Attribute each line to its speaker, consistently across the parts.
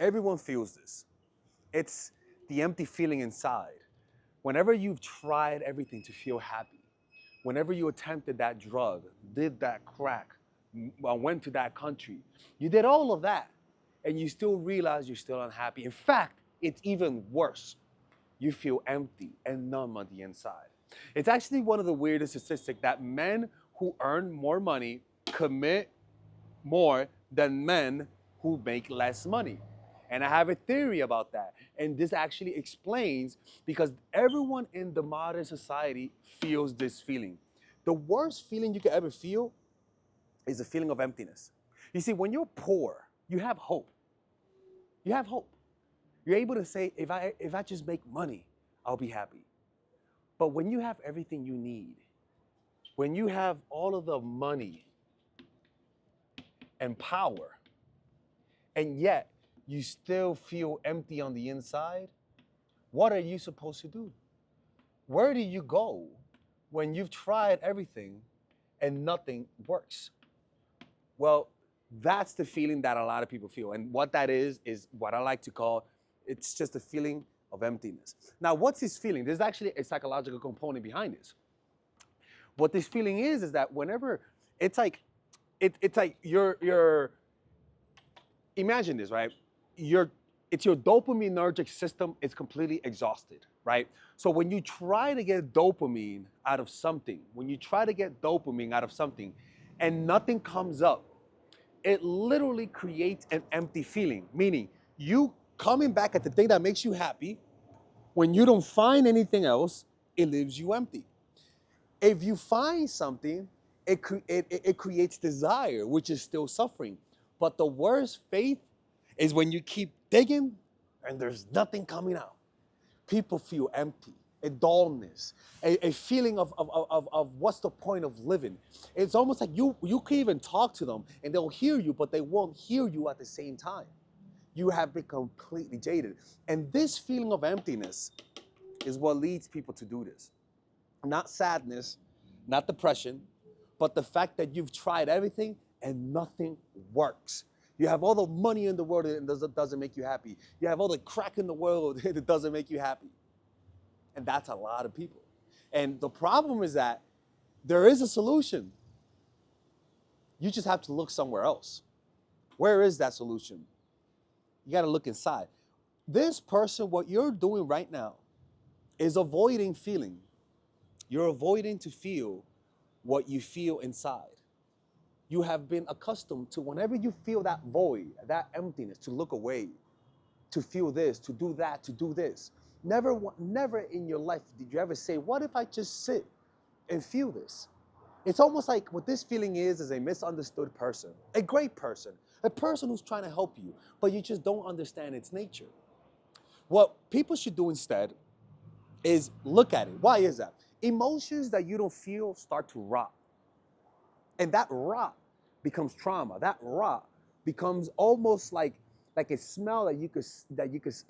Speaker 1: Everyone feels this. It's the empty feeling inside. Whenever you've tried everything to feel happy, whenever you attempted that drug, did that crack, went to that country, you did all of that, and you still realize you're still unhappy. In fact, it's even worse. You feel empty and numb on the inside. It's actually one of the weirdest statistics that men who earn more money commit more than men who make less money. And I have a theory about that. And this actually explains because everyone in the modern society feels this feeling. The worst feeling you could ever feel is a feeling of emptiness. You see, when you're poor, you have hope. You have hope. You're able to say, if I just make money, I'll be happy. But when you have everything you need, when you have all of the money and power, and yet you still feel empty on the inside, what are you supposed to do? Where do you go when you've tried everything and nothing works? Well, that's the feeling that a lot of people feel. And what that is what I like to call, it's just a feeling of emptiness. Now, what's this feeling? There's actually a psychological component behind this. What this feeling is that whenever it's like, it's like you're imagine this, right? It's your dopaminergic system is completely exhausted, right? So when you try to get dopamine out of something, and nothing comes up, it literally creates an empty feeling, meaning you coming back at the thing that makes you happy, when you don't find anything else, it leaves you empty. If you find something, it creates desire, which is still suffering. But the worst faith is when you keep digging and there's nothing coming out. People feel empty, a dullness, a feeling of what's the point of living. It's almost like you can even talk to them and they'll hear you, but they won't hear you at the same time. You have been completely jaded. And this feeling of emptiness is what leads people to do this. Not sadness, not depression, but the fact that you've tried everything and nothing works. You have all the money in the world and it doesn't make you happy. You have all the crack in the world and it doesn't make you happy. And that's a lot of people. And the problem is that there is a solution. You just have to look somewhere else. Where is that solution? You got to look inside. This person, what you're doing right now is avoiding feeling. You're avoiding to feel what you feel inside. You have been accustomed to whenever you feel that void, that emptiness, to look away, to feel this, to do that, to do this. Never in your life did you ever say, what if I just sit and feel this? It's almost like what this feeling is a misunderstood person, a great person, a person who's trying to help you, but you just don't understand its nature. What people should do instead is look at it. Why is that? Emotions that you don't feel start to rot. And that rot becomes trauma. That rot becomes almost like a smell that you could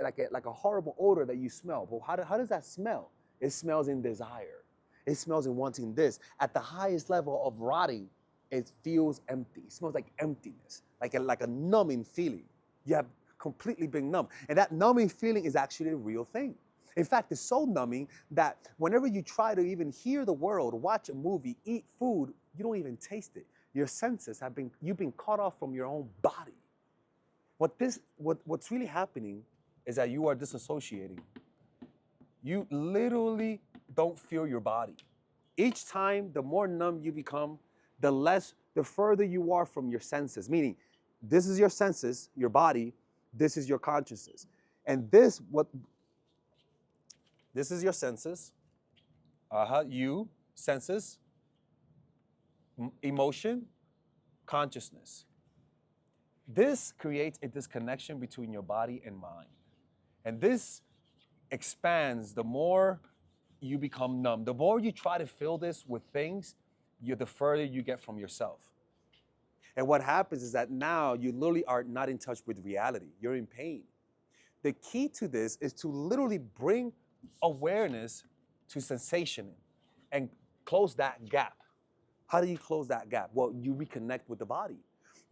Speaker 1: like a horrible odor that you smell. But how does that smell? It smells in desire. It smells in wanting this. At the highest level of rotting, it feels empty. It smells like emptiness, like a numbing feeling. You have completely been numb. And that numbing feeling is actually a real thing. In fact, it's so numbing that whenever you try to even hear the world, watch a movie, eat food, you don't even taste it. Your senses you've been cut off from your own body. What's really happening is that you are disassociating. You literally don't feel your body. Each time, the more numb you become, the further you are from your senses. Meaning, this is your senses, your body, this is your consciousness. And this is your senses, senses, emotion, consciousness. This creates a disconnection between your body and mind. And this expands the more you become numb. The more you try to fill this with things, the further you get from yourself. And what happens is that now you literally are not in touch with reality. You're in pain. The key to this is to literally bring awareness to sensation and close that gap. How do you close that gap? Well, you reconnect with the body.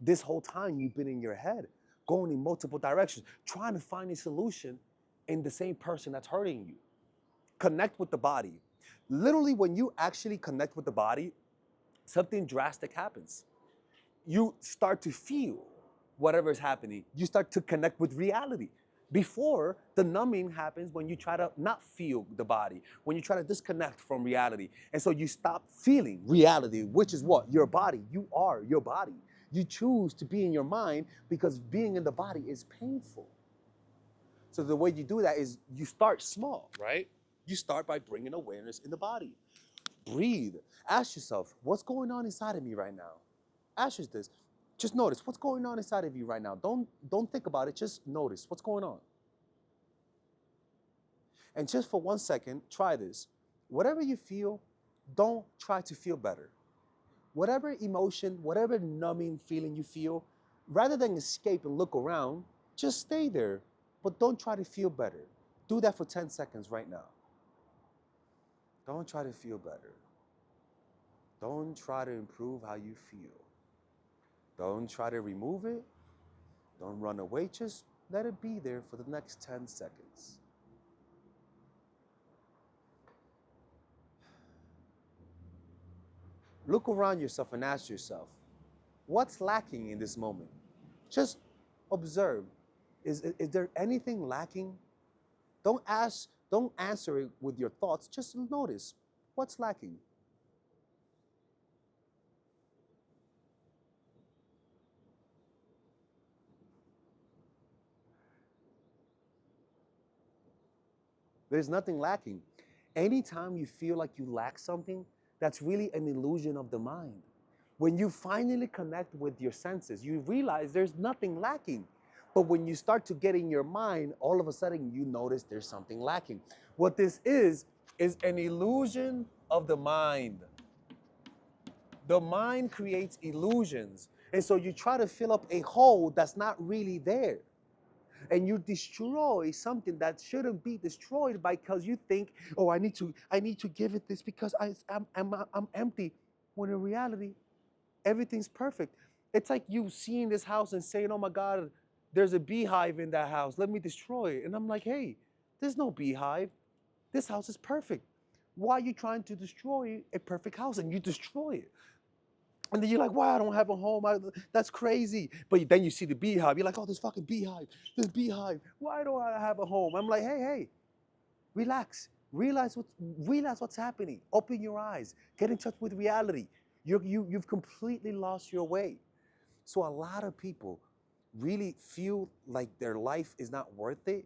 Speaker 1: This whole time you've been in your head, going in multiple directions, trying to find a solution in the same person that's hurting you. Connect with the body. Literally, when you actually connect with the body, something drastic happens. You start to feel whatever is happening. You start to connect with reality. Before, the numbing happens when you try to not feel the body, when you try to disconnect from reality. And so you stop feeling reality, which is what? Your body. You are your body. You choose to be in your mind because being in the body is painful. So the way you do that is you start small, right? You start by bringing awareness in the body. Breathe. Ask yourself, what's going on inside of me right now? Ask yourself this. Just notice what's going on inside of you right now. Don't think about it. Just notice what's going on. And just for 1 second, try this. Whatever you feel, don't try to feel better. Whatever emotion, whatever numbing feeling you feel, rather than escape and look around, just stay there. But don't try to feel better. Do that for 10 seconds right now. Don't try to feel better. Don't try to improve how you feel. Don't try to remove it. Don't run away. Just let it be there for the next 10 seconds. Look around yourself and ask yourself, what's lacking in this moment? Just observe. Is there anything lacking? Don't answer it with your thoughts. Just notice what's lacking. There's nothing lacking. Anytime you feel like you lack something, that's really an illusion of the mind. When you finally connect with your senses, you realize there's nothing lacking. But when you start to get in your mind, all of a sudden you notice there's something lacking. What this is an illusion of the mind. The mind creates illusions. And so you try to fill up a hole that's not really there. And you destroy something that shouldn't be destroyed because you think, oh, I need to give it this because I'm empty. When in reality, everything's perfect. It's like you seeing this house and saying, oh my God, there's a beehive in that house. Let me destroy it. And I'm like, hey, there's no beehive. This house is perfect. Why are you trying to destroy a perfect house? And you destroy it. And then you're like, wow, I don't have a home. That's crazy. But then you see the beehive. You're like, oh, this fucking beehive. This beehive. Why don't I have a home? I'm like, hey, relax. Realize what's happening. Open your eyes. Get in touch with reality. You've completely lost your way. So a lot of people really feel like their life is not worth it,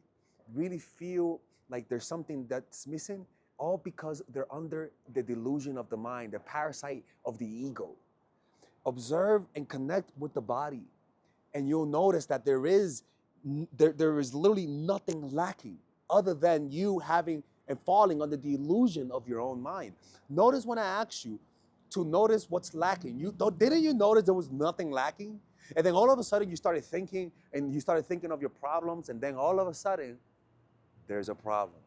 Speaker 1: really feel like there's something that's missing, all because they're under the delusion of the mind, the parasite of the ego. Observe and connect with the body, and you'll notice that there is literally nothing lacking other than you having and falling under the illusion of your own mind. Notice when I asked you to notice what's lacking. Didn't you notice there was nothing lacking? And then all of a sudden you started thinking of your problems, and then all of a sudden there's a problem.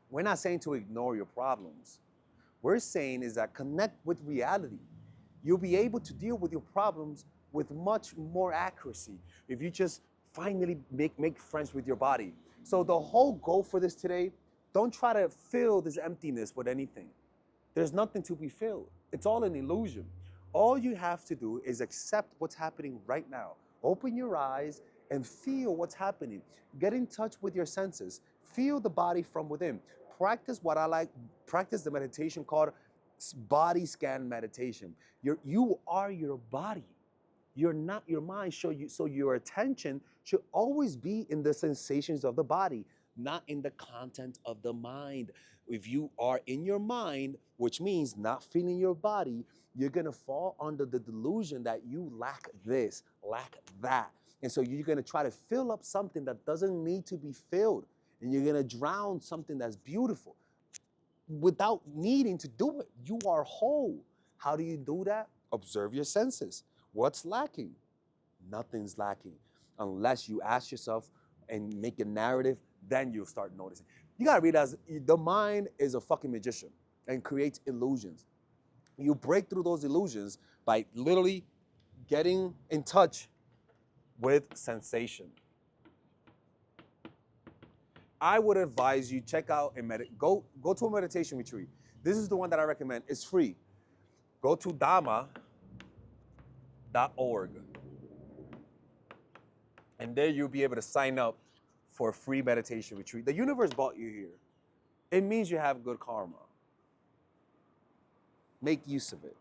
Speaker 1: We're not saying to ignore your problems. We're saying is that connect with reality. You'll be able to deal with your problems with much more accuracy if you just finally make friends with your body. So the whole goal for this today, don't try to fill this emptiness with anything. There's nothing to be filled. It's all an illusion. All you have to do is accept what's happening right now. Open your eyes and feel what's happening. Get in touch with your senses. Feel the body from within. Practice the meditation called body scan meditation. You are your body. You're not your mind. So your attention should always be in the sensations of the body, not in the content of the mind. If you are in your mind, which means not feeling your body, you're gonna fall under the delusion that you lack this, lack that. And so you're gonna try to fill up something that doesn't need to be filled. And you're gonna drown something that's beautiful without needing to do it. You are whole. How do you do that? Observe your senses. What's lacking? Nothing's lacking. Unless you ask yourself and make a narrative, then you'll start noticing. You gotta realize the mind is a fucking magician and creates illusions. You break through those illusions by literally getting in touch with sensation. I would advise you check out go to a meditation retreat. This is the one that I recommend. It's free. Go to dharma.org, and there you'll be able to sign up for a free meditation retreat. The universe brought you here. It means you have good karma. Make use of it.